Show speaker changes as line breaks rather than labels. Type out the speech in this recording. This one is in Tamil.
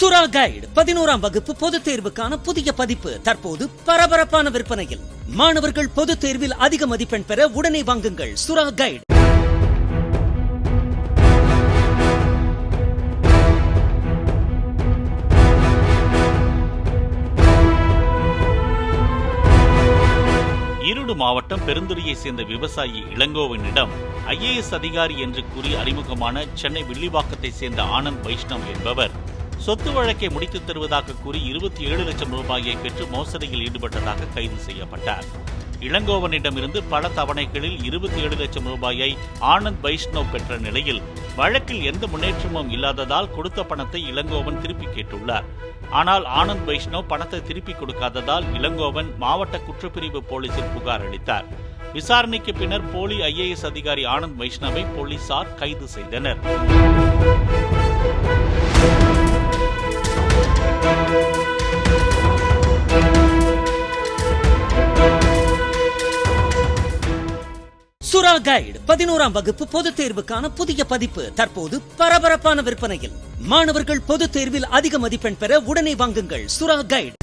சுறா கைடு 11ஆம் வகுப்பு பொதுத் தேர்வுக்கான புதிய பதிப்பு தற்போது பரபரப்பான விற்பனையில். மாணவர்கள் பொதுத் தேர்வில் அதிக மதிப்பெண் பெற உடனே வாங்குங்கள் சுறா கைடு.
ஈரோடு மாவட்டம் பெருந்துறையை சேர்ந்த விவசாயி இளங்கோவனிடம் IAS அதிகாரி என்று கூறி அறிமுகமான சென்னை வில்லிவாக்கத்தை சேர்ந்த ஆனந்த் வைஷ்ணவ் என்பவர் சொத்து வழக்கை முடித்துத் தருவதாக கூறி 27 லட்சம் ரூபாயை பெற்று மோசடியில் ஈடுபட்டதாக கைது செய்யப்பட்டார். இளங்கோவனிடமிருந்து பல தவணைகளில் 27 லட்சம் ரூபாயை ஆனந்த் வைஷ்ணவ் பெற்ற நிலையில் வழக்கில் எந்த முன்னேற்றமும் இல்லாததால் கொடுத்த பணத்தை இளங்கோவன் திருப்பி கேட்டுள்ளார். ஆனால் ஆனந்த் வைஷ்ணவ் பணத்தை திருப்பி கொடுக்காததால் இளங்கோவன் மாவட்ட குற்றப்பிரிவு போலீசில் புகார் அளித்தார். விசாரணைக்கு பின்னர் போலி IAS அதிகாரி ஆனந்த் வைஷ்ணவை போலீசார் கைது செய்தனர்.
சுறா கைடு 11ஆம் வகுப்பு பொதுத் தேர்வுக்கான புதிய பதிப்பு தற்போது பரபரப்பான விற்பனையில். மாணவர்கள் பொதுத் தேர்வில் அதிக மதிப்பெண் பெற உடனே வாங்குங்கள் சுறா கைடு.